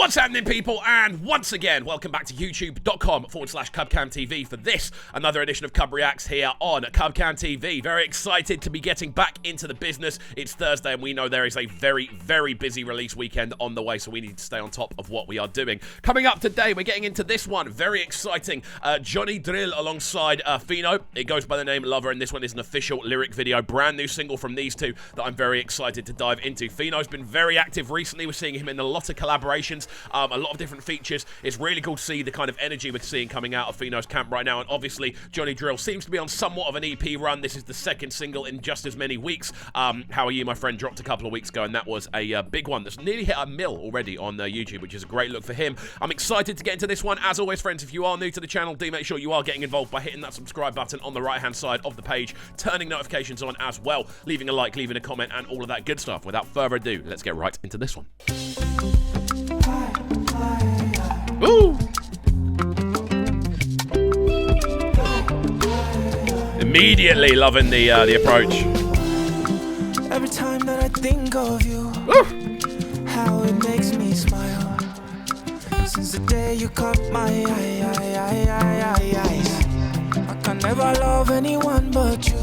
What's happening, people? And once again, welcome back to youtube.com/CubCamTV for this, another edition of CUBREACTS here on CubCam TV. Very excited to be getting back into the business. It's Thursday and we know there is a very, very busy release weekend on the way, so we need to stay on top of what we are doing. Coming up today, we're getting into this one. Very exciting. Johnny Drille alongside Phyno. It goes by the name Lover, and this one is an official lyric video. Brand new single from these two that I'm very excited to dive into. Phyno's been very active recently. We're seeing him in a lot of collaborations. A lot of different features. It's really cool to see the kind of energy we're seeing coming out of Phyno's camp right now, and obviously Johnny Drille seems to be on somewhat of an EP run. This is the second single in just as many weeks. How Are You, My Friend dropped a couple of weeks ago, and that was a big one that's nearly hit a mil already on YouTube, which is a great look for him. I'm excited to get into this one. As always, friends, if you are new to the channel, do make sure you are getting involved by hitting that subscribe button on the right-hand side of the page, turning notifications on as well, leaving a like, leaving a comment, and all of that good stuff. Without further ado, let's get right into this one. Ooh! Immediately loving the approach. Every time that I think of you, how it makes me smile. Since the day you caught my eyes, I can never love anyone but you.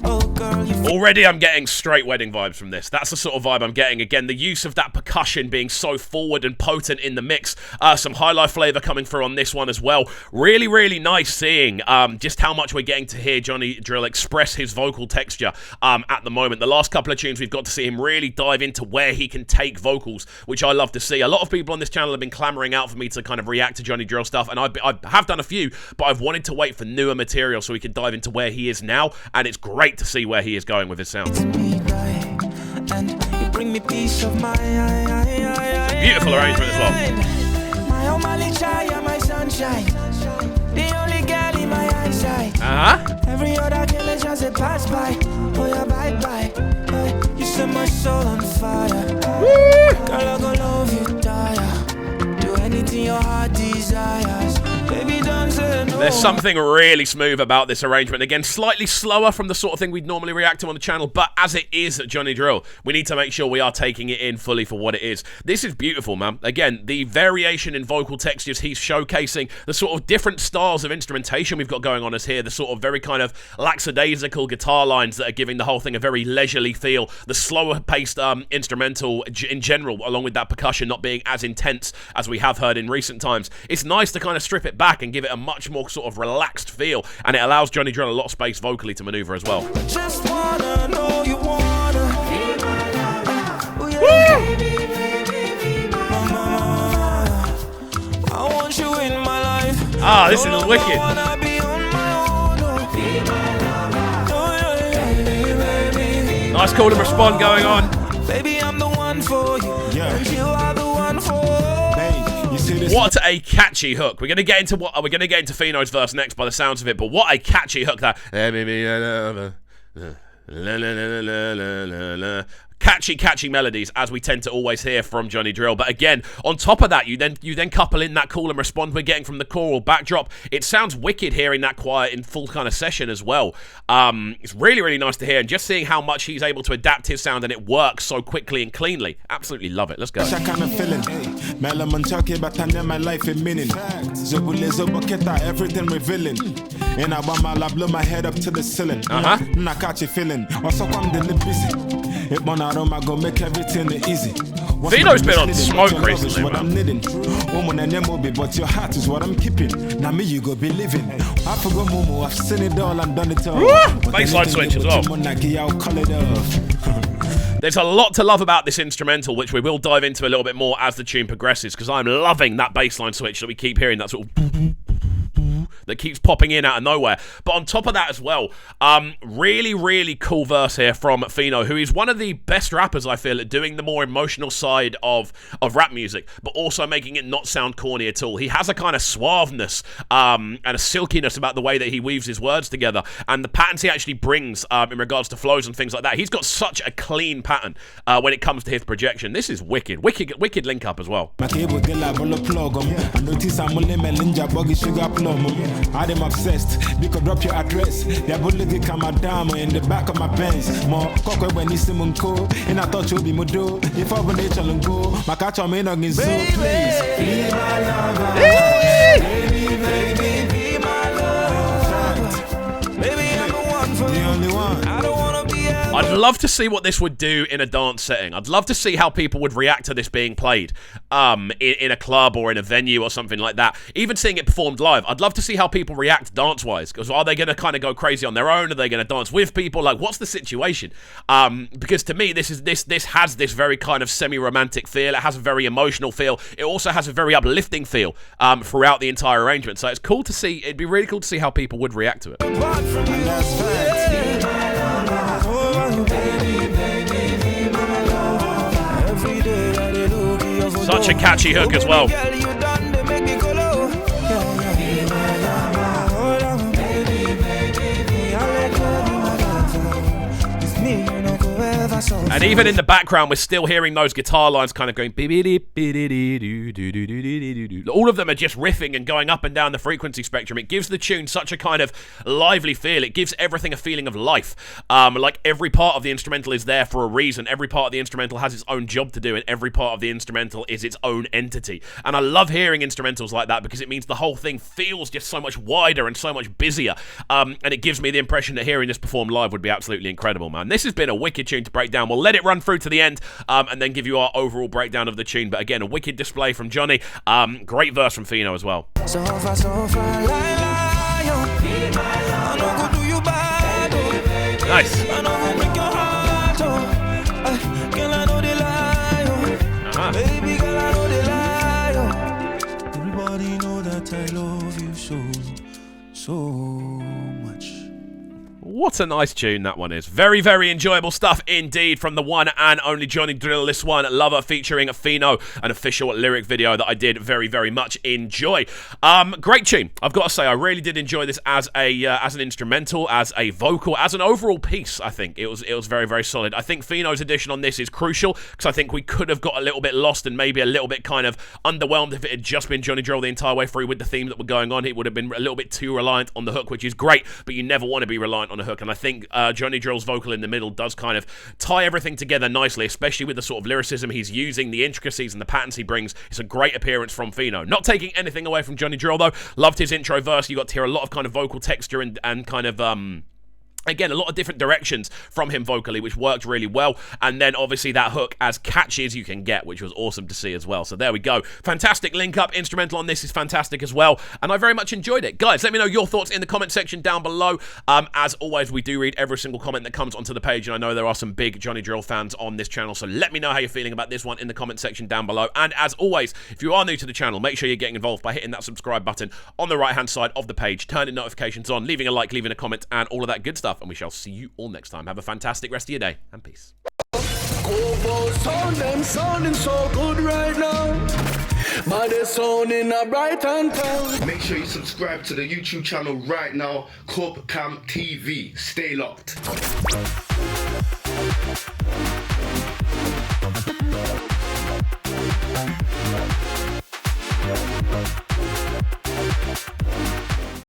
Oh girl, you already I'm getting straight wedding vibes from this. That's the sort of vibe I'm getting. Again, the use of that percussion being so forward and potent in the mix. Some high-life flavor coming through on this one as well. Really, really nice seeing just how much we're getting to hear Johnny Drille express his vocal texture at the moment. The last couple of tunes, we've got to see him really dive into where he can take vocals, which I love to see. A lot of people on this channel have been clamoring out for me to kind of react to Johnny Drille stuff, and I have done a few, but I've wanted to wait for newer material so we can dive into where he is now, and it's great to see where he is going with his sound. Beautiful arrangement as well. Every other girl is just a pass by. Oh yeah, bye bye. You set my soul on fire. Girl, I gonna love you, die. Do anything your heart desires. Baby, don't say no. There's something really smooth about this arrangement. Again, slightly slower from the sort of thing we'd normally react to on the channel, but as it is Johnny Drille, we need to make sure we are taking it in fully for what it is. This is beautiful, man. Again, the variation in vocal textures he's showcasing, the sort of different styles of instrumentation we've got going on us here, the sort of very kind of lackadaisical guitar lines that are giving the whole thing a very leisurely feel, the slower paced instrumental in general, along with that percussion not being as intense as we have heard in recent times. It's nice to kind of strip it back and give it a much more sort of relaxed feel, and it allows Johnny Drille a lot of space vocally to maneuver as well. Just wanna know you wanna. I want you in my life. Ah, this is wicked. Nice call and respond going on. Baby, I'm the one for you. And you are the one for me. What a catchy hook. We're gonna get into Phyno's verse next by the sounds of it, but what a catchy hook that. Catchy melodies, as we tend to always hear from Johnny Drille. But again, on top of that, you then couple in that call and respond we're getting from the choral backdrop. It sounds wicked hearing that quiet in full kind of session as well. It's really, really nice to hear, and just seeing how much he's able to adapt his sound and it works so quickly and cleanly. Absolutely love it. Let's go. Everything revealing. And I blow my head up to the ceiling. I catch a feeling. Also, I'm busy. Go make everything easy. Phyno's been on smoke recently, what I'm needing. Woman and MOB, but your heart is what I'm keeping. Now me you go be living. I forgot Momo, I've seen it all and done it all. Baseline switch as well. There's a lot to love about this instrumental, which we will dive into a little bit more as the tune progresses, because I'm loving that baseline switch that we keep hearing, that sort of that keeps popping in out of nowhere. But on top of that as well, really, really cool verse here from Phyno, who is one of the best rappers, I feel, at doing the more emotional side of rap music, but also making it not sound corny at all. He has a kind of suaveness and a silkiness about the way that he weaves his words together, and the patterns he actually brings in regards to flows and things like that. He's got such a clean pattern when it comes to his projection. This is wicked link up as well. I'm obsessed. Because drop your address. They're bullying Kamadama in the back of my Benz. More cocoa when you see Munko. And I thought you'd be Mudo. If I were nature and go, my catch on me on his zoo. Please, be my lover. Baby, baby, be my lover. Baby, I'm the one for you. The only one. I don't wanna be ever. I'd love to see what this would do in a dance setting. I'd love to see how people would react to this being played in a club or in a venue or something like that. Even seeing it performed live, I'd love to see how people react dance-wise. Because are they going to kind of go crazy on their own? Are they going to dance with people? Like, what's the situation? Because to me, this has this very kind of semi-romantic feel. It has a very emotional feel. It also has a very uplifting feel throughout the entire arrangement. So it's cool to see. It'd be really cool to see how people would react to it. Such a catchy hook as well. And even in the background, we're still hearing those guitar lines kind of going. All of them are just riffing and going up and down the frequency spectrum. It gives the tune such a kind of lively feel. It gives everything a feeling of life. Like every part of the instrumental is there for a reason. Every part of the instrumental has its own job to do, and every part of the instrumental is its own entity. And I love hearing instrumentals like that because it means the whole thing feels just so much wider and so much busier. And it gives me the impression that hearing this performed live would be absolutely incredible, man. This has been a wicked tune to break down. We'll let it run through to the end and then give you our overall breakdown of the tune. But again, a wicked display from Johnny. Great verse from Phyno as well. Nice. Baby girl, I know they lie. Everybody know that I love you so much. What a nice tune that one is. Very, very enjoyable stuff indeed from the one and only Johnny Drille. This one, Lover, featuring Phyno, an official lyric video that I did very, very much enjoy. Great tune. I've got to say, I really did enjoy this as an instrumental, as a vocal, as an overall piece. I think it was very, very solid. I think Phyno's addition on this is crucial because I think we could have got a little bit lost and maybe a little bit kind of underwhelmed if it had just been Johnny Drille the entire way through with the themes that were going on. It would have been a little bit too reliant on the hook, which is great, but you never want to be reliant on a hook. And I think Johnny Drille's vocal in the middle does kind of tie everything together nicely, especially with the sort of lyricism he's using, the intricacies and the patterns he brings. It's a great appearance from Phyno. Not taking anything away from Johnny Drille, though. Loved his intro verse. You got to hear a lot of kind of vocal texture and kind of again, a lot of different directions from him vocally, which worked really well. And then, obviously, that hook as catchy as you can get, which was awesome to see as well. So there we go. Fantastic link-up. Instrumental on this is fantastic as well. And I very much enjoyed it. Guys, let me know your thoughts in the comment section down below. As always, we do read every single comment that comes onto the page. And I know there are some big Johnny Drille fans on this channel. So let me know how you're feeling about this one in the comment section down below. And as always, if you are new to the channel, make sure you're getting involved by hitting that subscribe button on the right-hand side of the page, turning notifications on, leaving a like, leaving a comment, and all of that good stuff. And we shall see you all next time. Have a fantastic rest of your day, and peace. Sound them sounding so good right now, but they're sounding a bright and town. Make sure you subscribe to the YouTube channel right now, CUBREACTS TV. Stay locked.